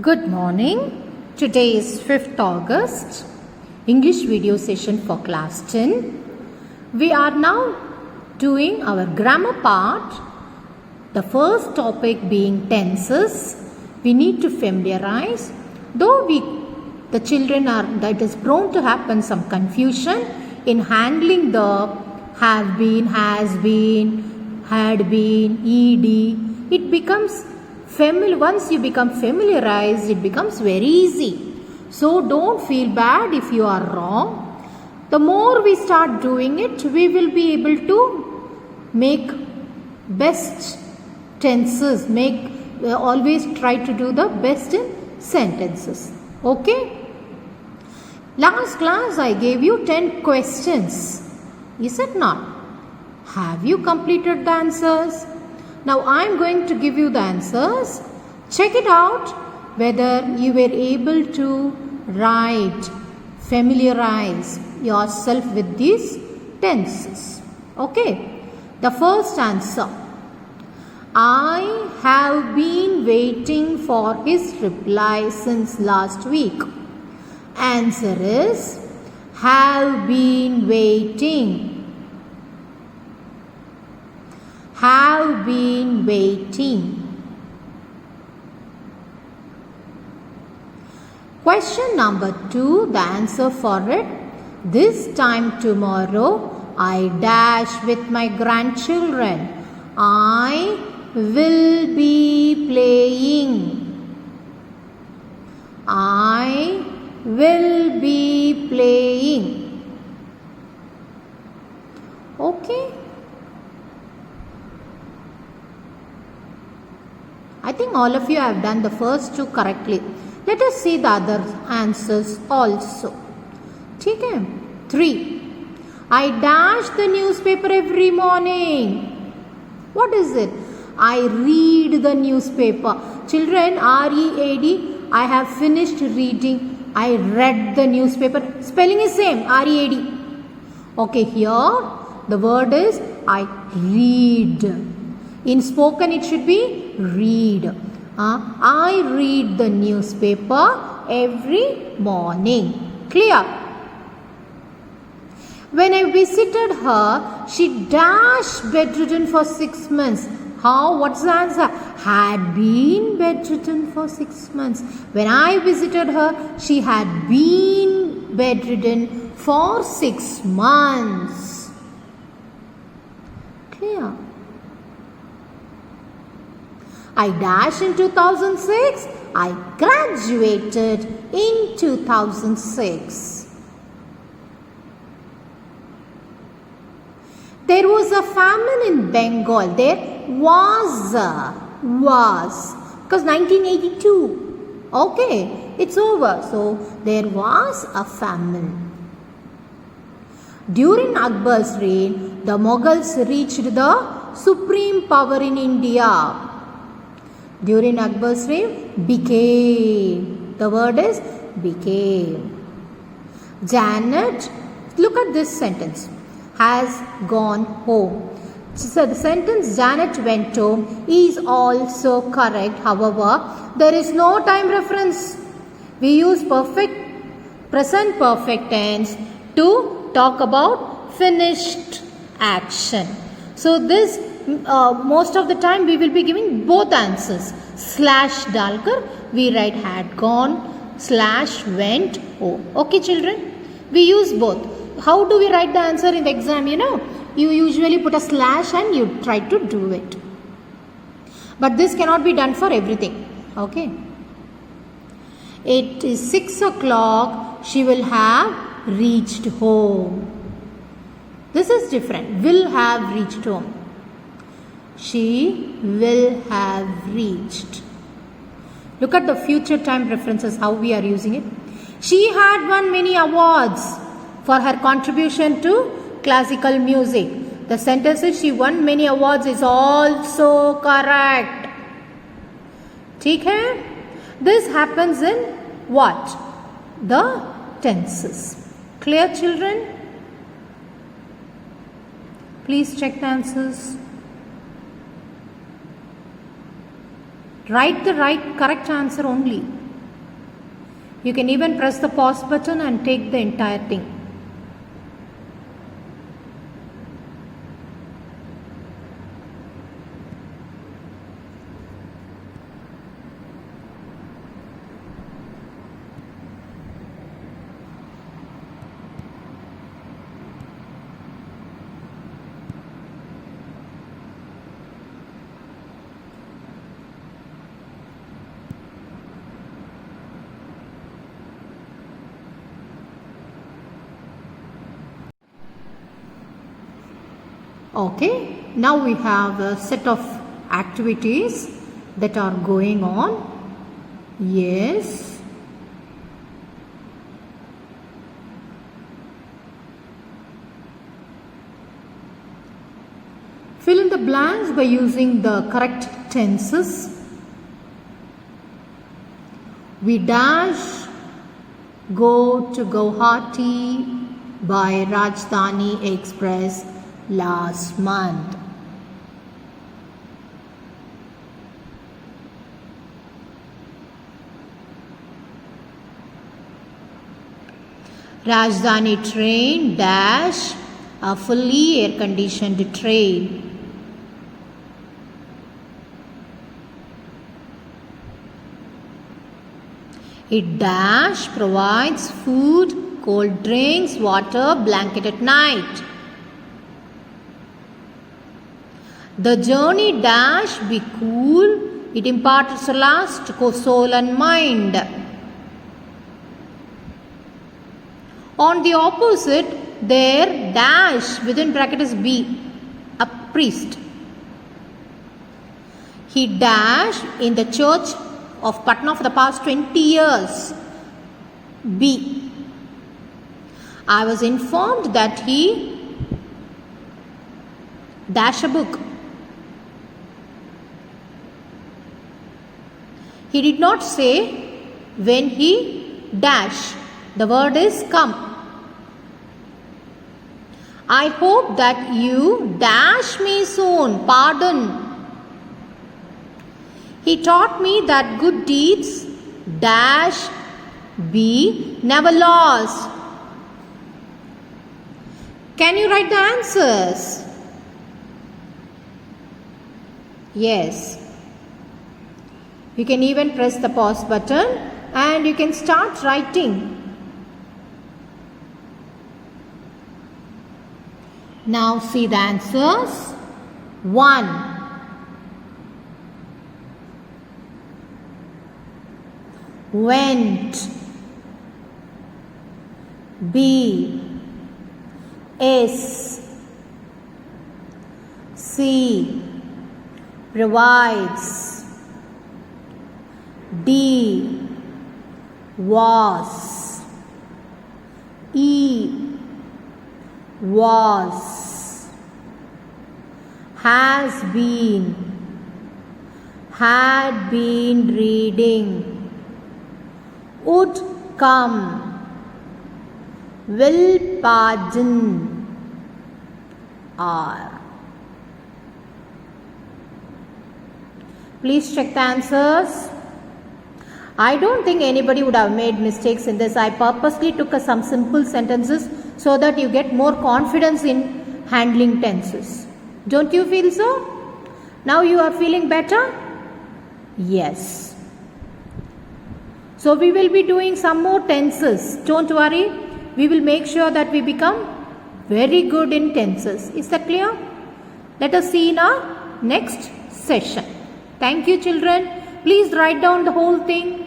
Good morning. Today is 5th August, English video session for class 10. We are now doing our grammar part. The first topic being tenses. We need to familiarize. Though the children that is prone to happen some confusion in handling the have been, has been, had been, ed. It becomes once you become familiarized, it becomes very easy. So don't feel bad if you are wrong. The more we start doing it, we will be able to make best tenses, always try to do the best in sentences. Okay? Last class I gave you 10 questions. Is it not? Have you completed the answers? Now I am going to give you the answers. Check it out whether you were able to write, familiarize yourself with these tenses. Okay. The first answer. I have been waiting for his reply since last week. Answer is have been waiting. Have been waiting. Question number 2, the answer for it. This time tomorrow, I dash with my grandchildren. I will be playing. I will be playing. Okay. I think all of you have done the first two correctly. Let us see the other answers also. Okay. 3. I dash the newspaper every morning. What is it? I read the newspaper. Children, R-E-A-D. I have finished reading. I read the newspaper. Spelling is same. R-E-A-D. Okay, here the word is I read. In spoken it should be read. I read the newspaper every morning. Clear? When I visited her, she dashed bedridden for 6 months. How? What's the answer? Had been bedridden for 6 months. When I visited her, she had been bedridden for 6 months. Clear? I dashed in 2006. I graduated in 2006. There was a famine in Bengal. There was. Because 1982. Okay, it's over. So, there was a famine. During Akbar's reign, the Mughals reached the supreme power in India. During Akbar's reign, became. The word is became. Janet, look at this sentence, has gone home. So the sentence Janet went home is also correct. However, there is no time reference. We use present perfect tense to talk about finished action. So this most of the time we will be giving both answers. Slash dalkar, we write had gone, slash went home. Okay children, we use both. How do we write the answer in the exam? You usually put a slash and you try to do it. But this cannot be done for everything. Okay. It is 6 o'clock. She will have reached home. This is different. Will have reached home. She will have reached. Look at the future time references, how we are using it. She had won many awards for her contribution to classical music. The sentence is she won many awards is also correct. Okay? This happens in what? The tenses. Clear children? Please check the answers. Write the correct answer only. You can even press the pause button and take the entire thing. Okay, now we have a set of activities that are going on. Yes. Fill in the blanks by using the correct tenses. We dash go to Guwahati by Rajdhani Express last month. Rajdhani train dash a fully air conditioned train. It dash provides food, cold drinks, water, blanket at night. The journey dash be cool, it imparts solace to soul and mind. On the opposite, there dash within bracket is be, a priest. He dash in the church of Patna for the past 20 years. B. I was informed that he dash a book. He did not say when he dash. The word is come. I hope that you dash me soon. Pardon. He taught me that good deeds dash be never lost. Can you write the answers? Yes. You can even press the pause button and you can start writing. Now see the answers. 1. Went. B. Is. C. Provides. D. Was. E. Was. Has been. Had been reading. Would come. Will pardon. Are. Please check the answers. I don't think anybody would have made mistakes in this. I purposely took some simple sentences so that you get more confidence in handling tenses. Don't you feel so? Now you are feeling better? Yes. So we will be doing some more tenses. Don't worry. We will make sure that we become very good in tenses. Is that clear? Let us see in our next session. Thank you, children. Please write down the whole thing.